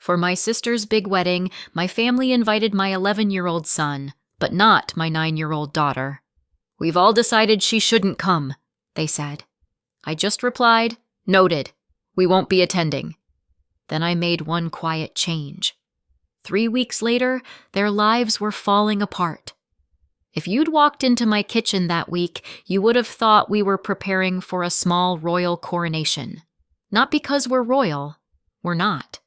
For my sister's big wedding, my family invited my 11-year-old son, but not my 9-year-old daughter. We've all decided she shouldn't come, they said. I just replied, noted. We won't be attending. Then I made one quiet change. 3 weeks later, their lives were falling apart. If you'd walked into my kitchen that week, you would have thought we were preparing for a small royal coronation. Not because we're royal. We're not.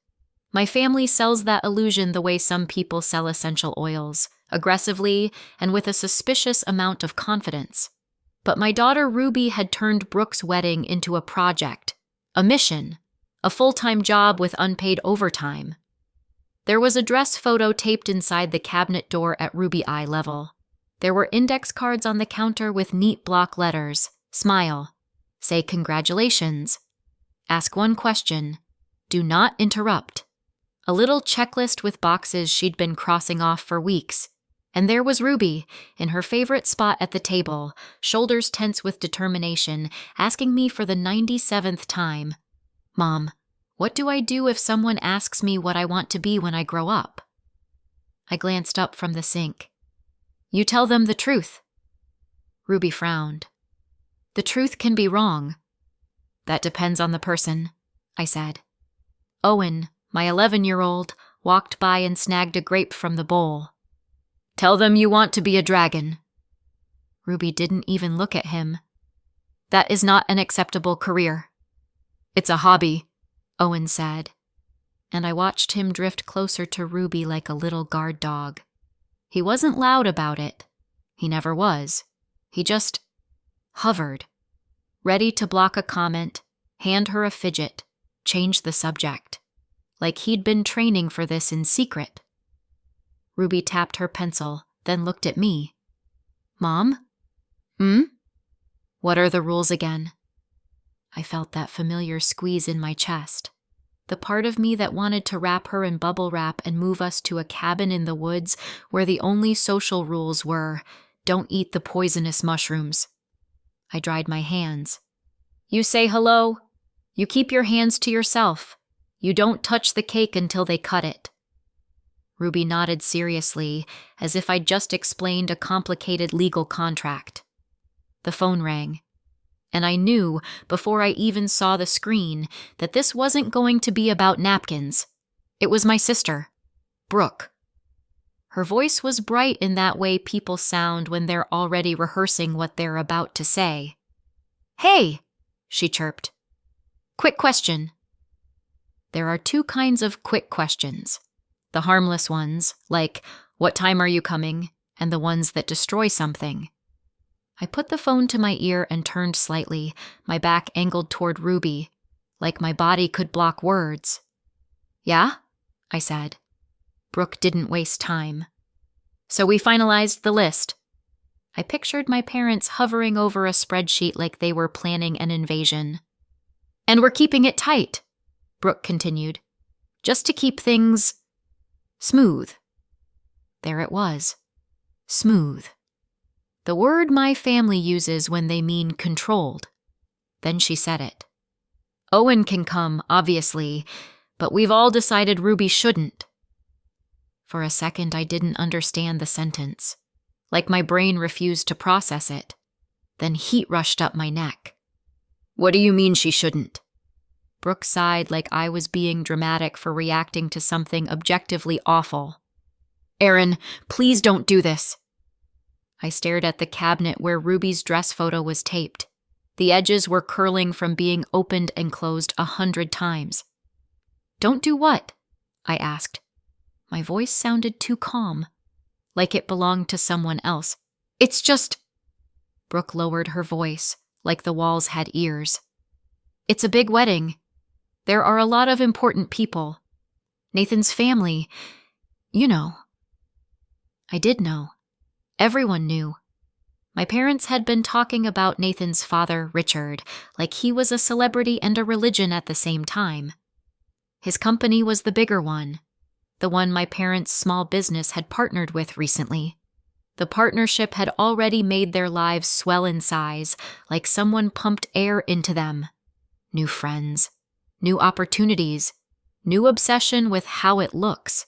My family sells that illusion the way some people sell essential oils, aggressively and with a suspicious amount of confidence. But my daughter Ruby had turned Brooke's wedding into a project, a mission, a full-time job with unpaid overtime. There was a dress photo taped inside the cabinet door at Ruby eye level. There were index cards on the counter with neat block letters. Smile. Say congratulations. Ask one question. Do not interrupt. A little checklist with boxes she'd been crossing off for weeks. And there was Ruby, in her favorite spot at the table, shoulders tense with determination, asking me for the 97th time, Mom, what do I do if someone asks me what I want to be when I grow up? I glanced up from the sink. You tell them the truth. Ruby frowned. The truth can be wrong. That depends on the person, I said. Owen, my 11-year-old, walked by and snagged a grape from the bowl. Tell them you want to be a dragon. Ruby didn't even look at him. That is not an acceptable career. It's a hobby, Owen said, and I watched him drift closer to Ruby like a little guard dog. He wasn't loud about it. He never was. He just hovered, ready to block a comment, hand her a fidget, change the subject, like he'd been training for this in secret. Ruby tapped her pencil, then looked at me. Mom? What are the rules again? I felt that familiar squeeze in my chest. The part of me that wanted to wrap her in bubble wrap and move us to a cabin in the woods where the only social rules were, don't eat the poisonous mushrooms. I dried my hands. You say hello. You keep your hands to yourself. You don't touch the cake until they cut it. Ruby nodded seriously, as if I'd just explained a complicated legal contract. The phone rang, and I knew, before I even saw the screen, that this wasn't going to be about napkins. It was my sister, Brooke. Her voice was bright in that way people sound when they're already rehearsing what they're about to say. Hey, she chirped. Quick question. There are 2 kinds of quick questions. The harmless ones, like, what time are you coming? And the ones that destroy something. I put the phone to my ear and turned slightly, my back angled toward Ruby, like my body could block words. Yeah? I said. Brooke didn't waste time. So we finalized the list. I pictured my parents hovering over a spreadsheet like they were planning an invasion. And we're keeping it tight, Brooke continued, just to keep things smooth. There it was. Smooth. The word my family uses when they mean controlled. Then she said it. Owen can come, obviously, but we've all decided Ruby shouldn't. For a second, I didn't understand the sentence, like my brain refused to process it. Then heat rushed up my neck. What do you mean she shouldn't? Brooke sighed like I was being dramatic for reacting to something objectively awful. Aaron, please don't do this. I stared at the cabinet where Ruby's dress photo was taped. The edges were curling from being opened and closed 100 times. Don't do what? I asked. My voice sounded too calm, like it belonged to someone else. It's just... Brooke lowered her voice, like the walls had ears. It's a big wedding. There are a lot of important people. Nathan's family. You know. I did know. Everyone knew. My parents had been talking about Nathan's father, Richard, like he was a celebrity and a religion at the same time. His company was the bigger one, the one my parents' small business had partnered with recently. The partnership had already made their lives swell in size, like someone pumped air into them. New friends, new opportunities, new obsession with how it looks.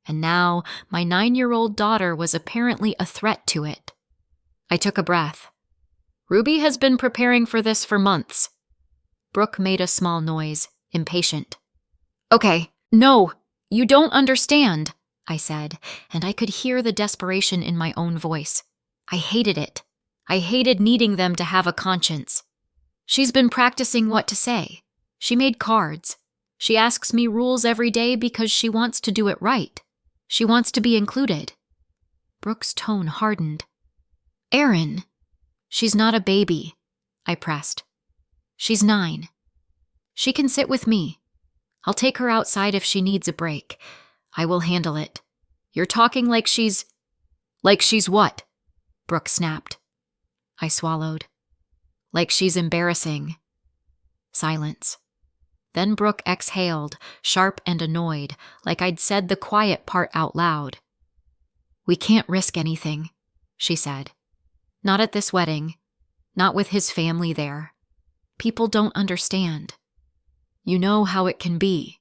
And now my 9-year-old daughter was apparently a threat to it. I took a breath. Ruby has been preparing for this for months. Brooke made a small noise, impatient. Okay, no, you don't understand, I said, and I could hear the desperation in my own voice. I hated it. I hated needing them to have a conscience. She's been practicing what to say. She made cards. She asks me rules every day because she wants to do it right. She wants to be included. Brooke's tone hardened. Erin, she's not a baby, I pressed. She's 9. She can sit with me. I'll take her outside if she needs a break. I will handle it. You're talking like she's... Like she's what? Brooke snapped. I swallowed. Like she's embarrassing. Silence. Then Brooke exhaled, sharp and annoyed, like I'd said the quiet part out loud. We can't risk anything, she said. Not at this wedding. Not with his family there. People don't understand. You know how it can be.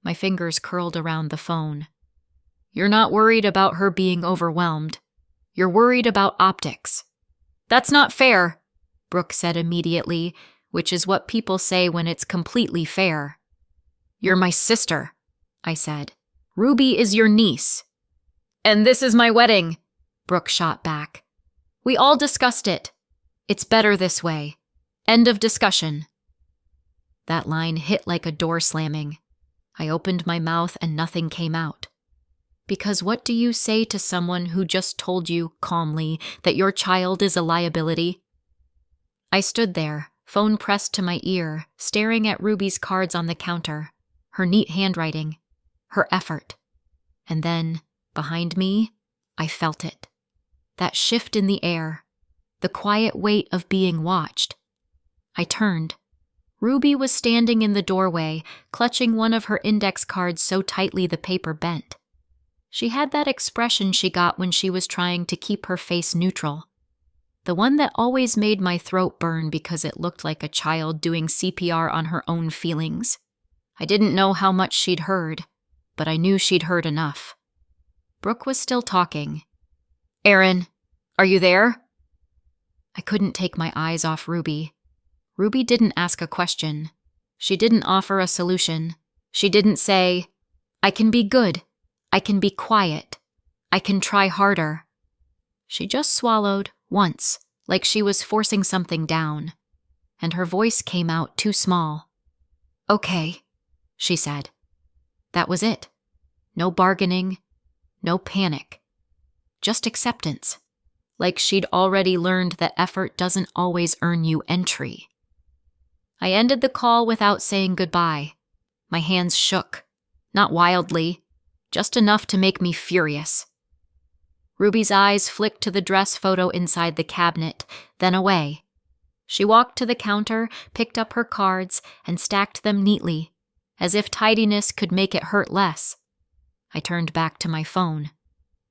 My fingers curled around the phone. You're not worried about her being overwhelmed. You're worried about optics. That's not fair, Brooke said immediately, which is what people say when it's completely fair. You're my sister, I said. Ruby is your niece. And this is my wedding, Brooke shot back. We all discussed it. It's better this way. End of discussion. That line hit like a door slamming. I opened my mouth and nothing came out. Because what do you say to someone who just told you, calmly, that your child is a liability? I stood there, phone pressed to my ear, staring at Ruby's cards on the counter, her neat handwriting, her effort. And then, behind me, I felt it. That shift in the air, the quiet weight of being watched. I turned. Ruby was standing in the doorway, clutching one of her index cards so tightly the paper bent. She had that expression she got when she was trying to keep her face neutral. The one that always made my throat burn because it looked like a child doing CPR on her own feelings. I didn't know how much she'd heard, but I knew she'd heard enough. Brooke was still talking. Erin, are you there? I couldn't take my eyes off Ruby. Ruby didn't ask a question. She didn't offer a solution. She didn't say, I can be good. I can be quiet. I can try harder. She just swallowed once, like she was forcing something down, and her voice came out too small. Okay, she said. That was it. No bargaining, no panic. Just acceptance, like she'd already learned that effort doesn't always earn you entry. I ended the call without saying goodbye. My hands shook, not wildly, just enough to make me furious. Ruby's eyes flicked to the dress photo inside the cabinet, then away. She walked to the counter, picked up her cards, and stacked them neatly, as if tidiness could make it hurt less. I turned back to my phone.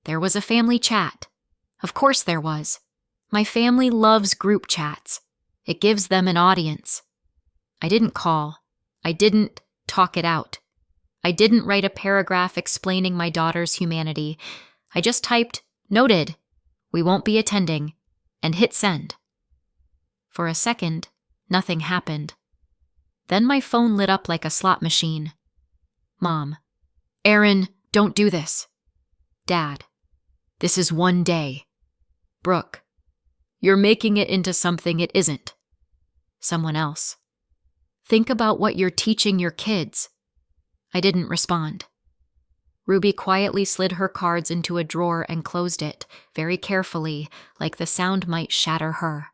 There was a family chat. Of course there was. My family loves group chats. It gives them an audience. I didn't call. I didn't talk it out. I didn't write a paragraph explaining my daughter's humanity. I just typed, noted, we won't be attending, and hit send. For a second, nothing happened. Then my phone lit up like a slot machine. Mom. Erin, don't do this. Dad. This is one day. Brooke. You're making it into something it isn't. Someone else. Think about what you're teaching your kids. I didn't respond. Ruby quietly slid her cards into a drawer and closed it, very carefully, like the sound might shatter her.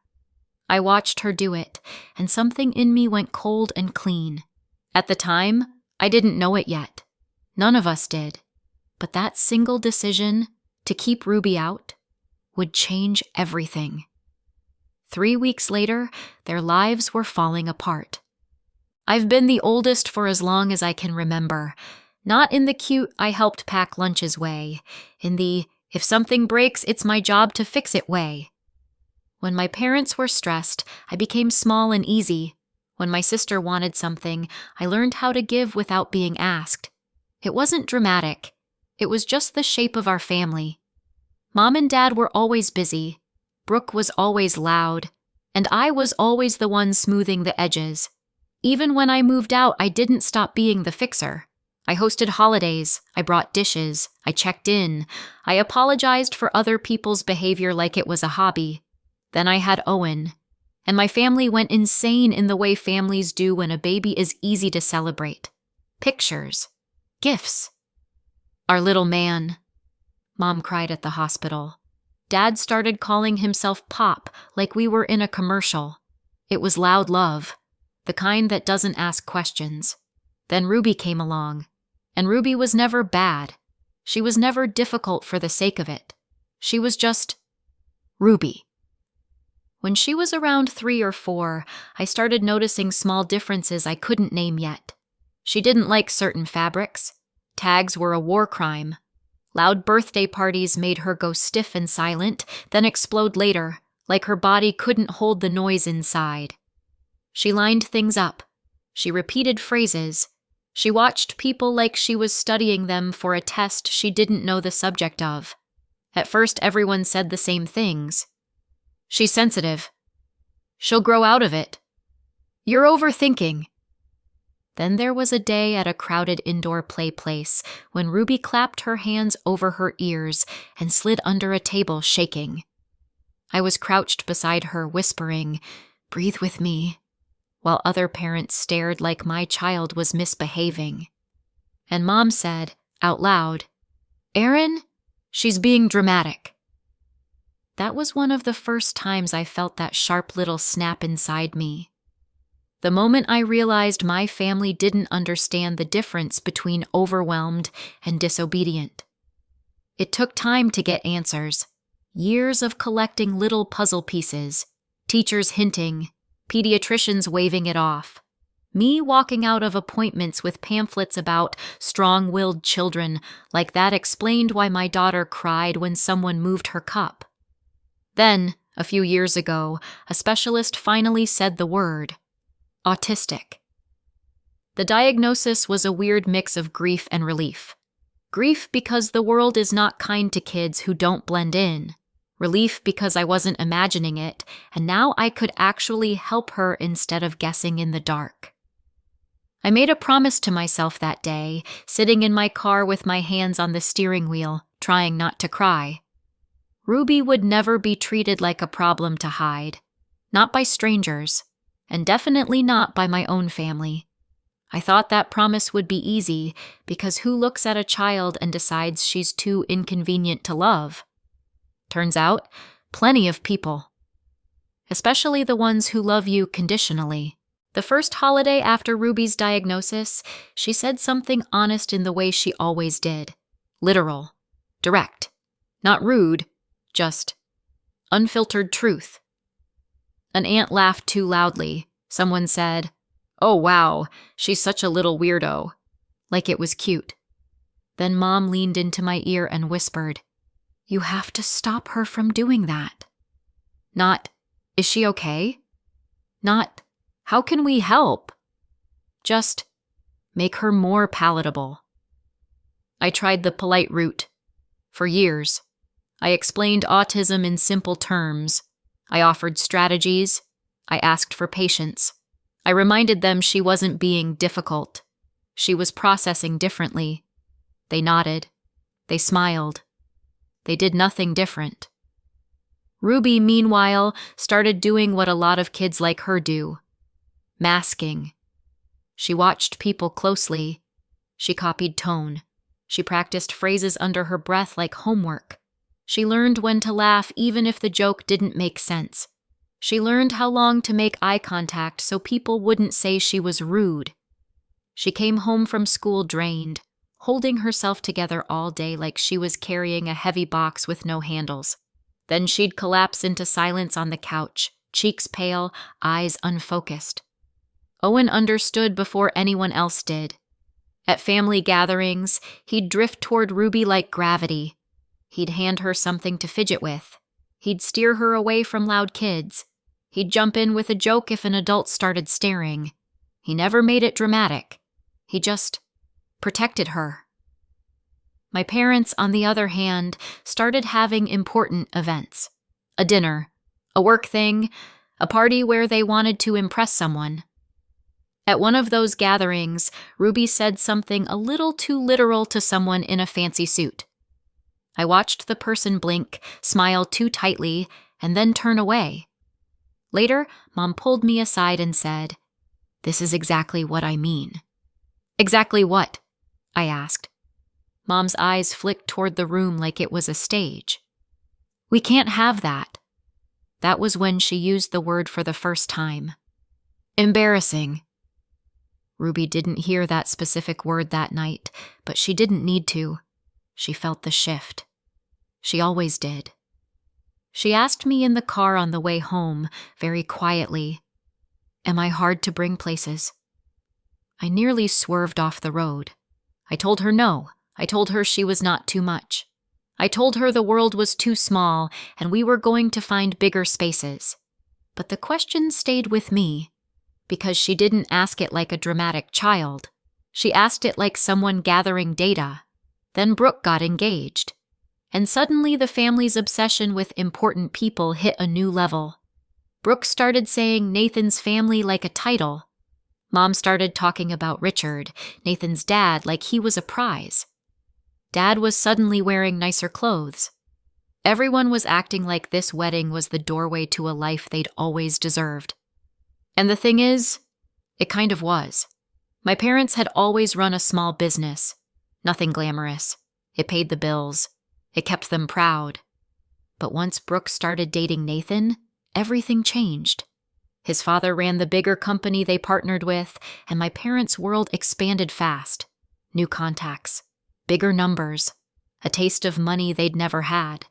I watched her do it, and something in me went cold and clean. At the time, I didn't know it yet. None of us did. But that single decision, to keep Ruby out, would change everything. 3 weeks later, their lives were falling apart. I've been the oldest for as long as I can remember, not in the cute I helped pack lunches way, in the if something breaks it's my job to fix it way. When my parents were stressed, I became small and easy. When my sister wanted something, I learned how to give without being asked. It wasn't dramatic. It was just the shape of our family. Mom and Dad were always busy. Brooke was always loud. And I was always the one smoothing the edges. Even when I moved out, I didn't stop being the fixer. I hosted holidays, I brought dishes, I checked in, I apologized for other people's behavior like it was a hobby. Then I had Owen, and my family went insane in the way families do when a baby is easy to celebrate. Pictures, gifts. Our little man. Mom cried at the hospital. Dad started calling himself Pop like we were in a commercial. It was loud love, the kind that doesn't ask questions. Then Ruby came along. And Ruby was never bad. She was never difficult for the sake of it. She was just Ruby. When she was around 3 or 4, I started noticing small differences I couldn't name yet. She didn't like certain fabrics. Tags were a war crime. Loud birthday parties made her go stiff and silent, then explode later, like her body couldn't hold the noise inside. She lined things up. She repeated phrases. She watched people like she was studying them for a test she didn't know the subject of. At first, everyone said the same things. She's sensitive. She'll grow out of it. You're overthinking. Then there was a day at a crowded indoor play place when Ruby clapped her hands over her ears and slid under a table shaking. I was crouched beside her whispering, "Breathe with me," while other parents stared like my child was misbehaving. And Mom said, out loud, "Erin, she's being dramatic." That was one of the first times I felt that sharp little snap inside me. The moment I realized my family didn't understand the difference between overwhelmed and disobedient. It took time to get answers, years of collecting little puzzle pieces, teachers hinting, pediatricians waving it off, me walking out of appointments with pamphlets about strong-willed children like that explained why my daughter cried when someone moved her cup. Then, a few years ago, a specialist finally said the word, autistic. The diagnosis was a weird mix of grief and relief. Grief because the world is not kind to kids who don't blend in. Relief because I wasn't imagining it, and now I could actually help her instead of guessing in the dark. I made a promise to myself that day, sitting in my car with my hands on the steering wheel, trying not to cry. Ruby would never be treated like a problem to hide, not by strangers, and definitely not by my own family. I thought that promise would be easy, because who looks at a child and decides she's too inconvenient to love? Turns out, plenty of people. Especially the ones who love you conditionally. The first holiday after Ruby's diagnosis, she said something honest in the way she always did. Literal. Direct. Not rude. Just unfiltered truth. An aunt laughed too loudly. Someone said, "Oh wow, she's such a little weirdo." Like it was cute. Then Mom leaned into my ear and whispered, "You have to stop her from doing that." Not, "Is she okay?" Not, "How can we help?" Just, "Make her more palatable." I tried the polite route. For years. I explained autism in simple terms. I offered strategies. I asked for patience. I reminded them she wasn't being difficult. She was processing differently. They nodded. They smiled. They did nothing different. Ruby, meanwhile, started doing what a lot of kids like her do. Masking. She watched people closely. She copied tone. She practiced phrases under her breath like homework. She learned when to laugh even if the joke didn't make sense. She learned how long to make eye contact so people wouldn't say she was rude. She came home from school drained, holding herself together all day like she was carrying a heavy box with no handles. Then she'd collapse into silence on the couch, cheeks pale, eyes unfocused. Owen understood before anyone else did. At family gatherings, he'd drift toward Ruby like gravity. He'd hand her something to fidget with. He'd steer her away from loud kids. He'd jump in with a joke if an adult started staring. He never made it dramatic. He just protected her. My parents, on the other hand, started having important events. A dinner, a work thing, a party where they wanted to impress someone. At one of those gatherings, Ruby said something a little too literal to someone in a fancy suit. I watched the person blink, smile too tightly, and then turn away. Later, Mom pulled me aside and said, "This is exactly what I mean." "Exactly what?" I asked. Mom's eyes flicked toward the room like it was a stage. "We can't have that." That was when she used the word for the first time. "Embarrassing." Ruby didn't hear that specific word that night, but she didn't need to. She felt the shift. She always did. She asked me in the car on the way home, very quietly, "Am I hard to bring places?" I nearly swerved off the road. I told her no. I told her she was not too much. I told her the world was too small and we were going to find bigger spaces. But the question stayed with me, because she didn't ask it like a dramatic child. She asked it like someone gathering data. Then Brooke got engaged. And suddenly the family's obsession with important people hit a new level. Brooke started saying Nathan's family like a title. Mom started talking about Richard, Nathan's dad, like he was a prize. Dad was suddenly wearing nicer clothes. Everyone was acting like this wedding was the doorway to a life they'd always deserved. And the thing is, it kind of was. My parents had always run a small business. Nothing glamorous. It paid the bills. It kept them proud. But once Brooke started dating Nathan, everything changed. His father ran the bigger company they partnered with, and my parents' world expanded fast. New contacts, bigger numbers, a taste of money they'd never had.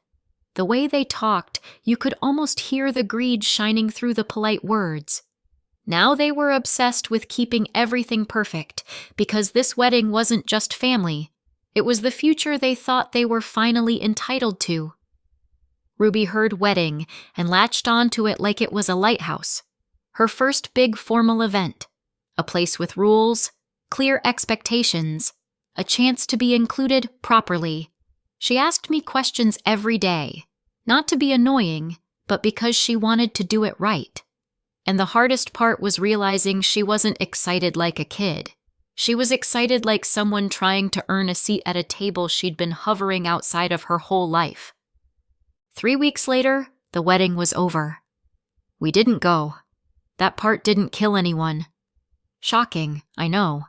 The way they talked, you could almost hear the greed shining through the polite words. Now they were obsessed with keeping everything perfect, because this wedding wasn't just family. It was the future they thought they were finally entitled to. Ruby heard wedding and latched onto it like it was a lighthouse. Her first big formal event. A place with rules, clear expectations, a chance to be included properly. She asked me questions every day, not to be annoying, but because she wanted to do it right. And the hardest part was realizing she wasn't excited like a kid. She was excited like someone trying to earn a seat at a table she'd been hovering outside of her whole life. 3 weeks later, the wedding was over. We didn't go. That part didn't kill anyone. Shocking, I know.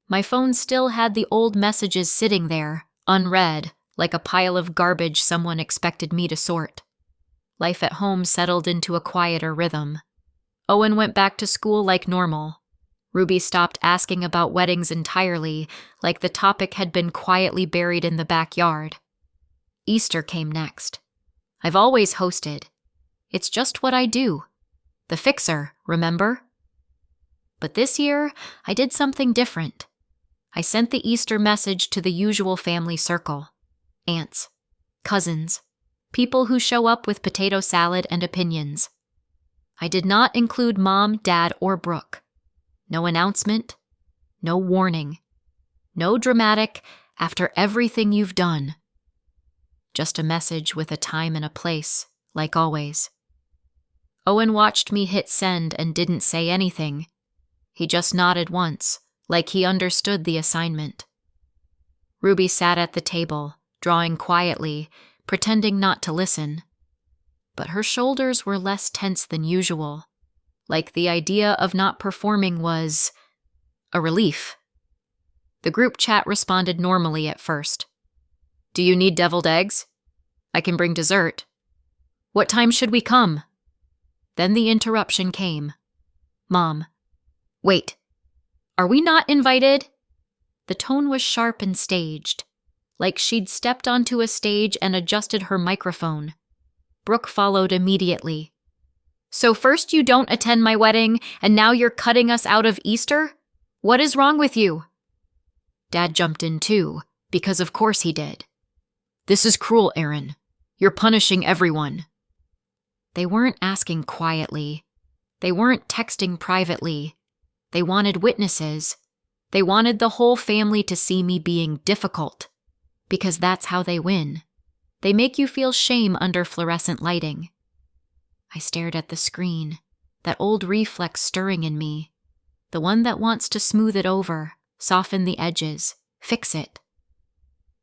My phone still had the old messages sitting there, unread, like a pile of garbage someone expected me to sort. Life at home settled into a quieter rhythm. Owen went back to school like normal. Ruby stopped asking about weddings entirely, like the topic had been quietly buried in the backyard. Easter came next. I've always hosted. It's just what I do. The fixer, remember? But this year, I did something different. I sent the Easter message to the usual family circle. Aunts, cousins, people who show up with potato salad and opinions. I did not include Mom, Dad, or Brooke. No announcement, no warning, no dramatic, after everything you've done. Just a message with a time and a place, like always. Owen watched me hit send and didn't say anything. He just nodded once, like he understood the assignment. Ruby sat at the table, drawing quietly, pretending not to listen. But her shoulders were less tense than usual, like the idea of not performing was a relief. The group chat responded normally at first. Do you need deviled eggs? I can bring dessert. What time should we come? Then the interruption came. Mom. Wait. Are we not invited? The tone was sharp and staged, like she'd stepped onto a stage and adjusted her microphone. Brooke followed immediately. So first you don't attend my wedding, and now you're cutting us out of Easter? What is wrong with you? Dad jumped in too, because of course he did. This is cruel, Aaron. You're punishing everyone. They weren't asking quietly. They weren't texting privately. They wanted witnesses. They wanted the whole family to see me being difficult. Because that's how they win. They make you feel shame under fluorescent lighting. I stared at the screen, that old reflex stirring in me. The one that wants to smooth it over, soften the edges, fix it.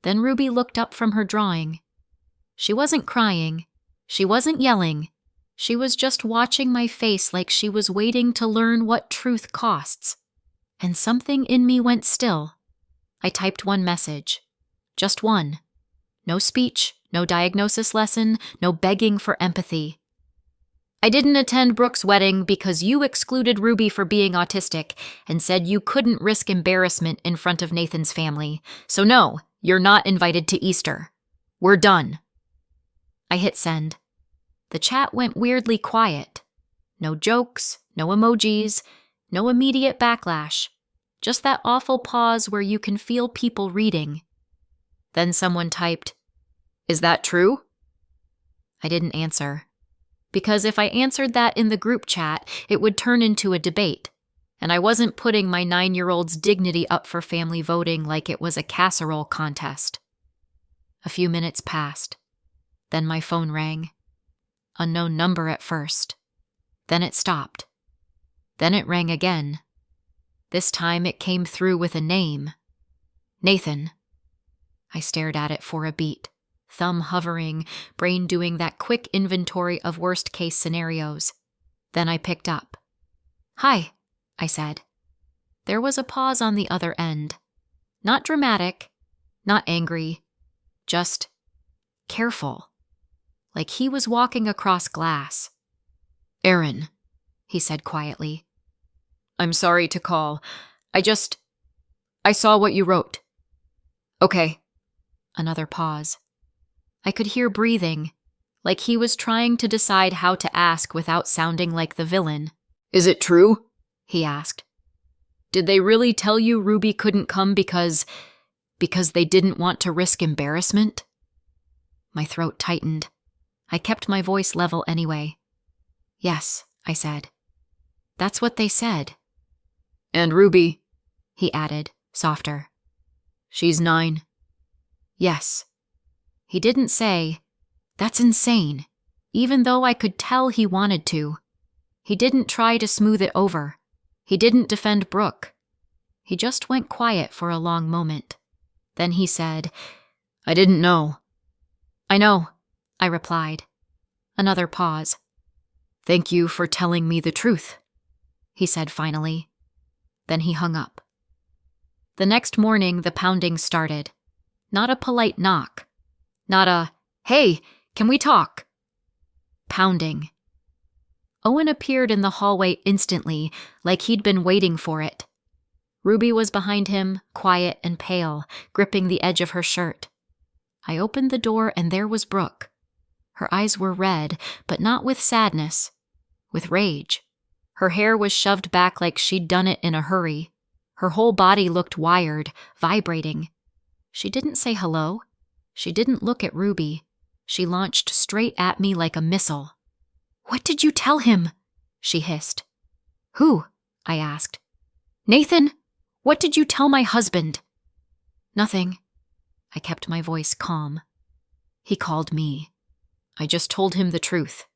Then Ruby looked up from her drawing. She wasn't crying. She wasn't yelling. She was just watching my face like she was waiting to learn what truth costs. And something in me went still. I typed one message. Just one. No speech, no diagnosis lesson, no begging for empathy. I didn't attend Brooke's wedding because you excluded Ruby for being autistic and said you couldn't risk embarrassment in front of Nathan's family. So no, you're not invited to Easter. We're done. I hit send. The chat went weirdly quiet. No jokes, no emojis, no immediate backlash. Just that awful pause where you can feel people reading. Then someone typed, "Is that true?" I didn't answer. Because if I answered that in the group chat, it would turn into a debate. And I wasn't putting my 9-year-old's dignity up for family voting like it was a casserole contest. A few minutes passed. Then my phone rang. Unknown number at first. Then it stopped. Then it rang again. This time it came through with a name. Nathan. I stared at it for a beat, thumb hovering, brain doing that quick inventory of worst-case scenarios. Then I picked up. "Hi," I said. There was a pause on the other end. Not dramatic, not angry, just careful. Like he was walking across glass. "Aaron," he said quietly. "I'm sorry to call. I saw what you wrote." "Okay." Another pause. I could hear breathing, like he was trying to decide how to ask without sounding like the villain. "Is it true?" he asked. "Did they really tell you Ruby couldn't come because they didn't want to risk embarrassment?" My throat tightened. I kept my voice level anyway. "Yes," I said. "That's what they said." "And Ruby," he added, softer. "She's 9. "Yes." He didn't say, "That's insane," even though I could tell he wanted to. He didn't try to smooth it over. He didn't defend Brooke. He just went quiet for a long moment. Then he said, "I didn't know." "I know," I replied. Another pause. "Thank you for telling me the truth," he said finally. Then he hung up. The next morning, the pounding started. Not a polite knock. Not a, "Hey, can we talk?" Pounding. Owen appeared in the hallway instantly, like he'd been waiting for it. Ruby was behind him, quiet and pale, gripping the edge of her shirt. I opened the door and there was Brooke. Her eyes were red, but not with sadness, with rage. Her hair was shoved back like she'd done it in a hurry. Her whole body looked wired, vibrating. She didn't say hello. She didn't look at Ruby. She launched straight at me like a missile. "What did you tell him?" she hissed. "Who?" I asked. "Nathan, what did you tell my husband?" "Nothing." I kept my voice calm. "He called me. I just told him the truth."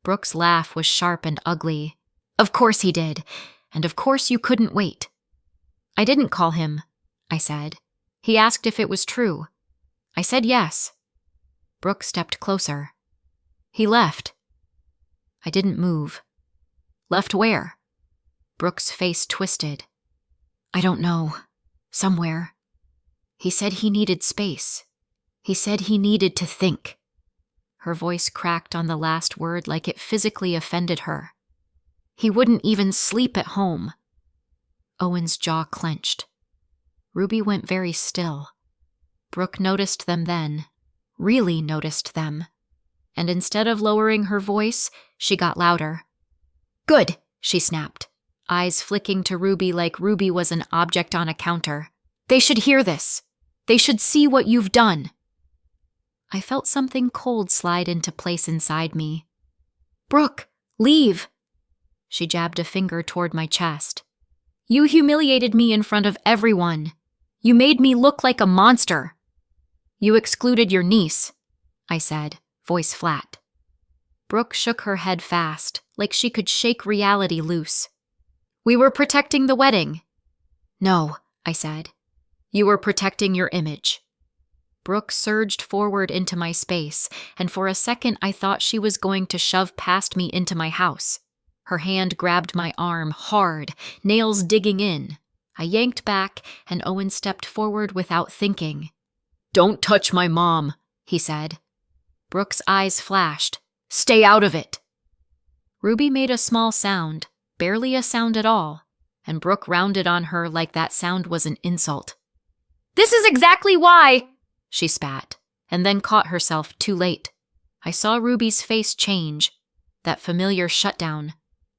Brooke's laugh was sharp and ugly. "Of course he did. And of course you couldn't wait." "I didn't call him," I said. "He asked if it was true. I said yes." Brooke stepped closer. "He left." I didn't move. "Left where?" Brooke's face twisted. "I don't know. Somewhere. He said he needed space. He said he needed to think." Her voice cracked on the last word like it physically offended her. "He wouldn't even sleep at home." Owen's jaw clenched. Ruby went very still. Brooke noticed them then, really noticed them. And instead of lowering her voice, she got louder. "Good," she snapped, eyes flicking to Ruby like Ruby was an object on a counter. "They should hear this. They should see what you've done." I felt something cold slide into place inside me. Brooke, leave. She jabbed a finger toward my chest. You humiliated me in front of everyone. You made me look like a monster. You excluded your niece, I said, voice flat. Brooke shook her head fast, like she could shake reality loose. We were protecting the wedding. No, I said. You were protecting your image. Brooke surged forward into my space, and for a second I thought she was going to shove past me into my house. Her hand grabbed my arm hard, nails digging in. I yanked back, and Owen stepped forward without thinking. Don't touch my mom, he said. Brooke's eyes flashed. Stay out of it. Ruby made a small sound, barely a sound at all, and Brooke rounded on her like that sound was an insult. This is exactly why, she spat, and then caught herself too late. I saw Ruby's face change, that familiar shutdown,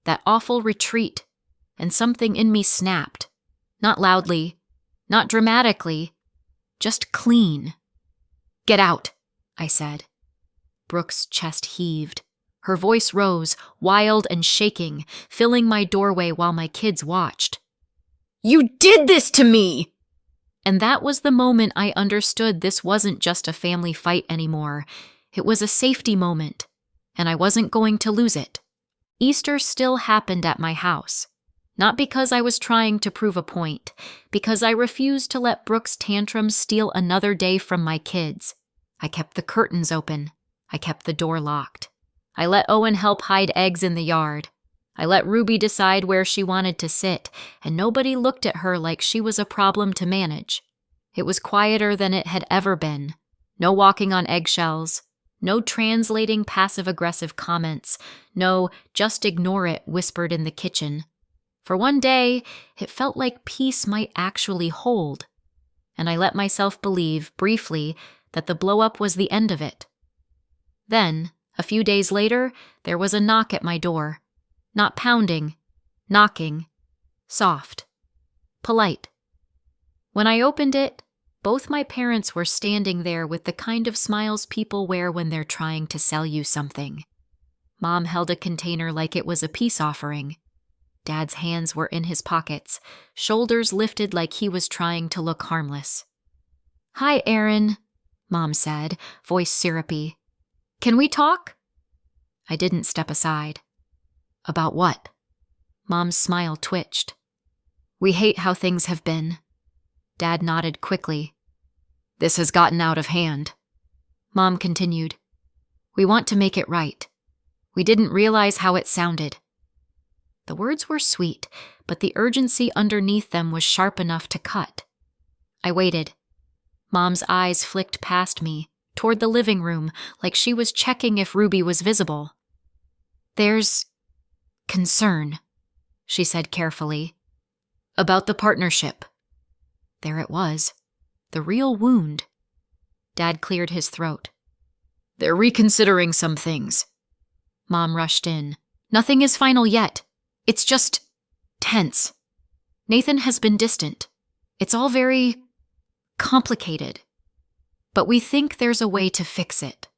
that awful retreat, and something in me snapped. Not loudly, not dramatically, just clean. Get out, I said. Brooke's chest heaved. Her voice rose, wild and shaking, filling my doorway while my kids watched. You did this to me! And that was the moment I understood this wasn't just a family fight anymore. It was a safety moment, and I wasn't going to lose it. Easter still happened at my house. Not because I was trying to prove a point, because I refused to let Brooke's tantrums steal another day from my kids. I kept the curtains open. I kept the door locked. I let Owen help hide eggs in the yard. I let Ruby decide where she wanted to sit, and nobody looked at her like she was a problem to manage. It was quieter than it had ever been. No walking on eggshells. No translating passive-aggressive comments. No, just ignore it whispered in the kitchen. For one day, it felt like peace might actually hold. And I let myself believe, briefly, that the blow-up was the end of it. Then, a few days later, there was a knock at my door. Not pounding, knocking, soft, polite. When I opened it, both my parents were standing there with the kind of smiles people wear when they're trying to sell you something. Mom held a container like it was a peace offering. Dad's hands were in his pockets, shoulders lifted like he was trying to look harmless. Hi, Aaron, Mom said, voice syrupy. Can we talk? I didn't step aside. About what? Mom's smile twitched. We hate how things have been. Dad nodded quickly. This has gotten out of hand. Mom continued. We want to make it right. We didn't realize how it sounded. The words were sweet, but the urgency underneath them was sharp enough to cut. I waited. Mom's eyes flicked past me, toward the living room, like she was checking if Ruby was visible. There's concern, she said carefully. About the partnership. There it was. The real wound. Dad cleared his throat. They're reconsidering some things. Mom rushed in. Nothing is final yet. It's just tense. Nathan has been distant. It's all very complicated. But we think there's a way to fix it.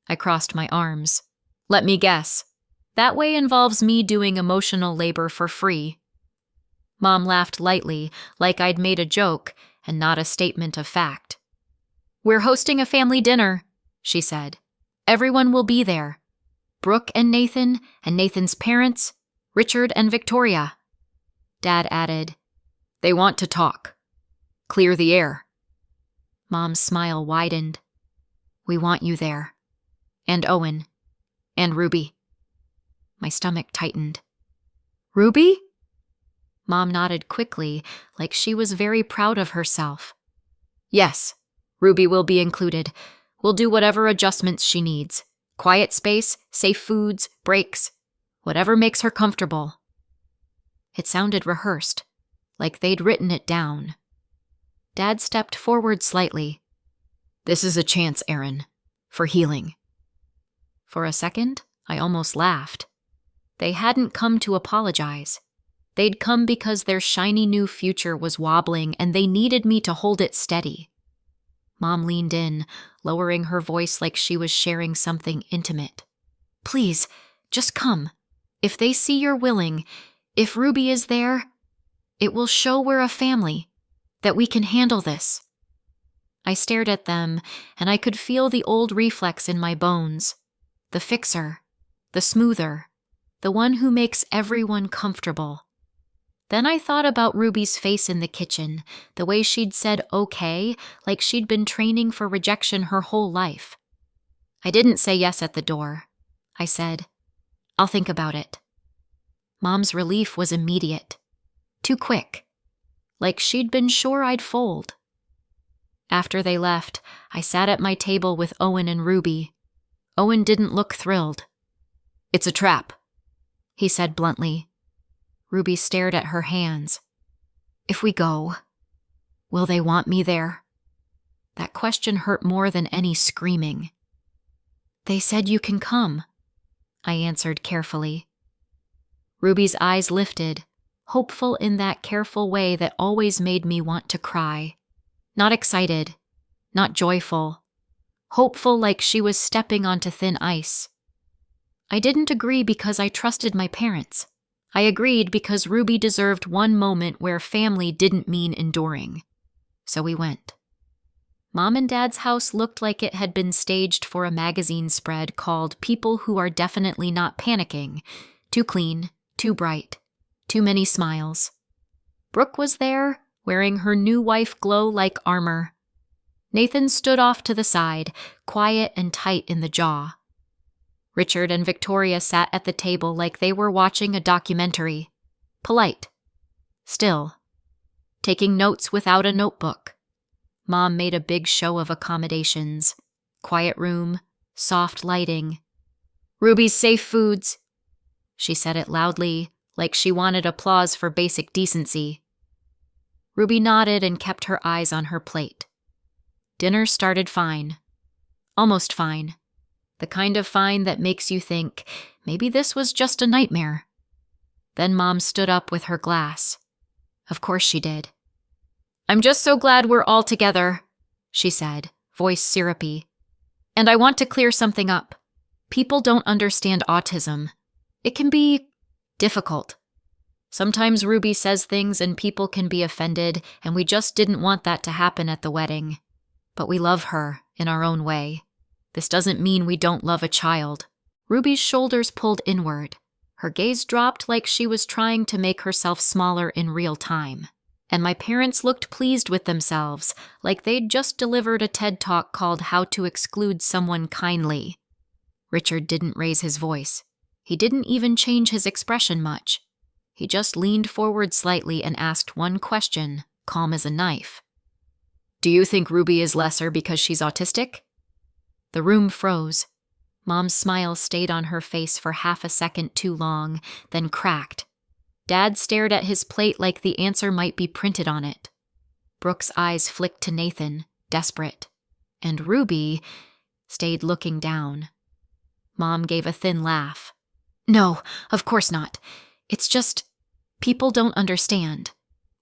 I crossed my arms. Let me guess. That way involves me doing emotional labor for free. Mom laughed lightly, like I'd made a joke and not a statement of fact. We're hosting a family dinner, she said. Everyone will be there. Brooke and Nathan's parents, Richard and Victoria. Dad added, They want to talk. Clear the air. Mom's smile widened. We want you there. And Owen. And Ruby. My stomach tightened. Ruby? Mom nodded quickly, like she was very proud of herself. Yes, Ruby will be included. We'll do whatever adjustments she needs. Quiet space, safe foods, breaks. Whatever makes her comfortable. It sounded rehearsed, like they'd written it down. Dad stepped forward slightly. This is a chance, Aaron, for healing. For a second, I almost laughed. They hadn't come to apologize. They'd come because their shiny new future was wobbling and they needed me to hold it steady. Mom leaned in, lowering her voice like she was sharing something intimate. Please, Just come. If they see you're willing, if Ruby is there, it will show we're a family, that we can handle this." I stared at them, and I could feel the old reflex in my bones. The fixer, the smoother, the one who makes everyone comfortable. Then I thought about Ruby's face in the kitchen, the way she'd said okay, like she'd been training for rejection her whole life. I didn't say yes at the door. I said, "I'll think about it." Mom's relief was immediate. Too quick. Like she'd been sure I'd fold. After they left, I sat at my table with Owen and Ruby. Owen didn't look thrilled. "It's a trap," he said bluntly. Ruby stared at her hands. "If we go, will they want me there?" That question hurt more than any screaming. "They said you can come," I answered carefully. Ruby's eyes lifted, hopeful in that careful way that always made me want to cry. Not excited, not joyful, hopeful like she was stepping onto thin ice. I didn't agree because I trusted my parents. I agreed because Ruby deserved one moment where family didn't mean enduring. So we went. Mom and Dad's house looked like it had been staged for a magazine spread called People Who Are Definitely Not Panicking. Too clean, too bright, too many smiles. Brooke was there, wearing her new wife glow like armor. Nathan stood off to the side, quiet and tight in the jaw. Richard and Victoria sat at the table like they were watching a documentary. Polite. Still. Taking notes without a notebook. Mom made a big show of accommodations. Quiet room, soft lighting. "Ruby's safe foods." She said it loudly, like she wanted applause for basic decency. Ruby nodded and kept her eyes on her plate. Dinner started fine. Almost fine. The kind of fine that makes you think, maybe this was just a nightmare. Then Mom stood up with her glass. Of course she did. "I'm just so glad we're all together," she said, voice syrupy. "And I want to clear something up. People don't understand autism. It can be difficult. Sometimes Ruby says things and people can be offended, and we just didn't want that to happen at the wedding. But we love her in our own way. This doesn't mean we don't love a child." Ruby's shoulders pulled inward. Her gaze dropped like she was trying to make herself smaller in real time. And my parents looked pleased with themselves, like they'd just delivered a TED Talk called How to Exclude Someone Kindly. Richard didn't raise his voice. He didn't even change his expression much. He just leaned forward slightly and asked one question, calm as a knife. "Do you think Ruby is lesser because she's autistic?" The room froze. Mom's smile stayed on her face for half a second too long, then cracked. Dad stared at his plate like the answer might be printed on it. Brooke's eyes flicked to Nathan, desperate. And Ruby stayed looking down. Mom gave a thin laugh. "No, of course not. It's just, people don't understand.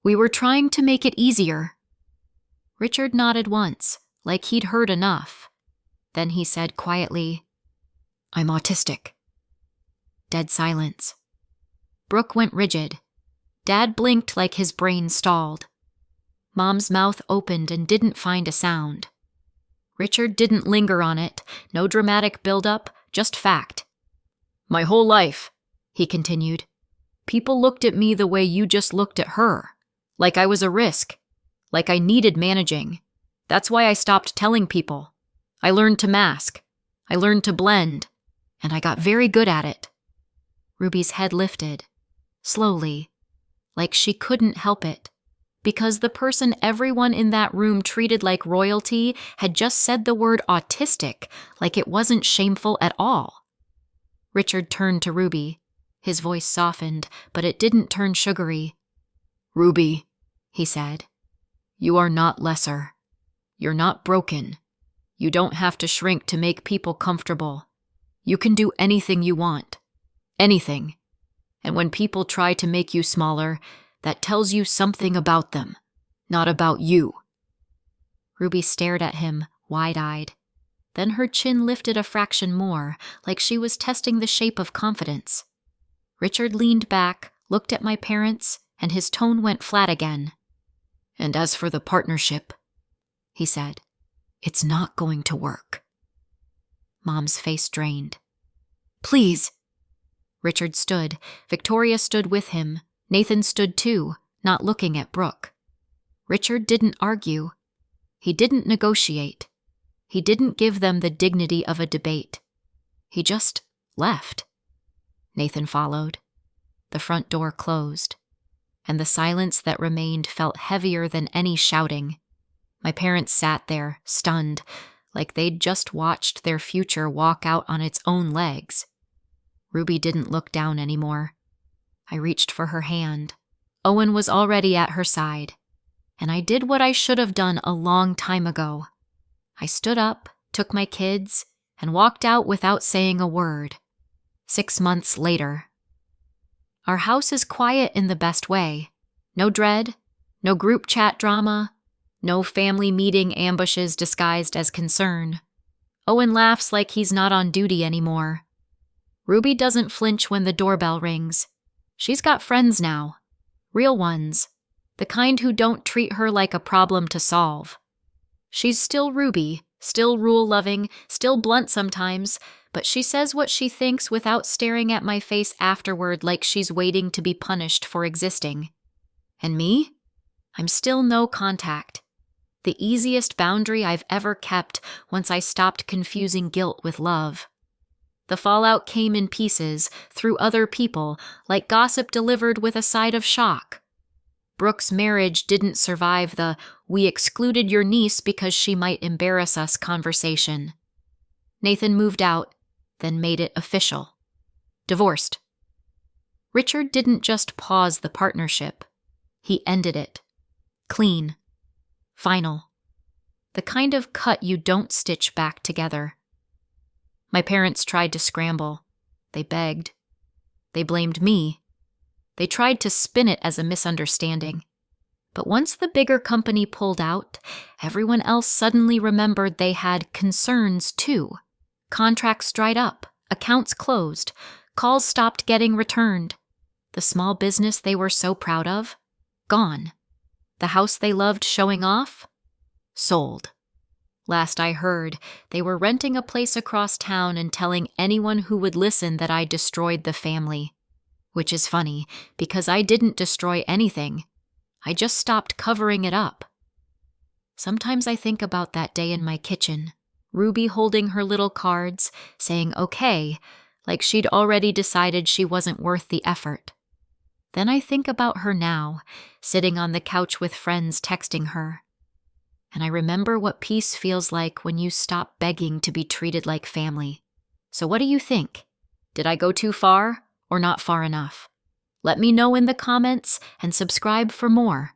We were trying to make it easier." Richard nodded once, like he'd heard enough. Then he said quietly, "I'm autistic." Dead silence. Brooke went rigid. Dad blinked like his brain stalled. Mom's mouth opened and didn't find a sound. Richard didn't linger on it, no dramatic build-up, just fact. "My whole life," he continued, "people looked at me the way you just looked at her, like I was a risk, like I needed managing. That's why I stopped telling people. I learned to mask. I learned to blend. And I got very good at it." Ruby's head lifted, slowly, like she couldn't help it, because the person everyone in that room treated like royalty had just said the word autistic like it wasn't shameful at all. Richard turned to Ruby. His voice softened, but it didn't turn sugary. "Ruby," he said, "you are not lesser. You're not broken. You don't have to shrink to make people comfortable. You can do anything you want. Anything. And when people try to make you smaller, that tells you something about them, not about you." Ruby stared at him, wide-eyed. Then her chin lifted a fraction more, like she was testing the shape of confidence. Richard leaned back, looked at my parents, and his tone went flat again. "And as for the partnership," he said, "it's not going to work." Mom's face drained. "Please." Richard stood. Victoria stood with him. Nathan stood too, not looking at Brooke. Richard didn't argue. He didn't negotiate. He didn't give them the dignity of a debate. He just left. Nathan followed. The front door closed, and the silence that remained felt heavier than any shouting. My parents sat there, stunned, like they'd just watched their future walk out on its own legs. Ruby didn't look down anymore. I reached for her hand. Owen was already at her side, and I did what I should have done a long time ago. I stood up, took my kids, and walked out without saying a word. 6 months later. Our house is quiet in the best way. No dread, no group chat drama, no family meeting ambushes disguised as concern. Owen laughs like he's not on duty anymore. Ruby doesn't flinch when the doorbell rings. She's got friends now. Real ones. The kind who don't treat her like a problem to solve. She's still Ruby, still rule-loving, still blunt sometimes, but she says what she thinks without staring at my face afterward like she's waiting to be punished for existing. And me? I'm still no contact. The easiest boundary I've ever kept once I stopped confusing guilt with love. The fallout came in pieces, through other people, like gossip delivered with a side of shock. Brooke's marriage didn't survive the "we excluded your niece because she might embarrass us" conversation. Nathan moved out, then made it official. Divorced. Richard didn't just pause the partnership. He ended it. Clean. Final. The kind of cut you don't stitch back together. My parents tried to scramble. They begged. They blamed me. They tried to spin it as a misunderstanding. But once the bigger company pulled out, everyone else suddenly remembered they had concerns too. Contracts dried up, accounts closed, calls stopped getting returned. The small business they were so proud of, gone. The house they loved showing off, sold. Last I heard, they were renting a place across town and telling anyone who would listen that I destroyed the family. Which is funny, because I didn't destroy anything. I just stopped covering it up. Sometimes I think about that day in my kitchen, Ruby holding her little cards, saying okay, like she'd already decided she wasn't worth the effort. Then I think about her now, sitting on the couch with friends texting her. And I remember what peace feels like when you stop begging to be treated like family. So what do you think? Did I go too far? Or not far enough? Let me know in the comments and subscribe for more.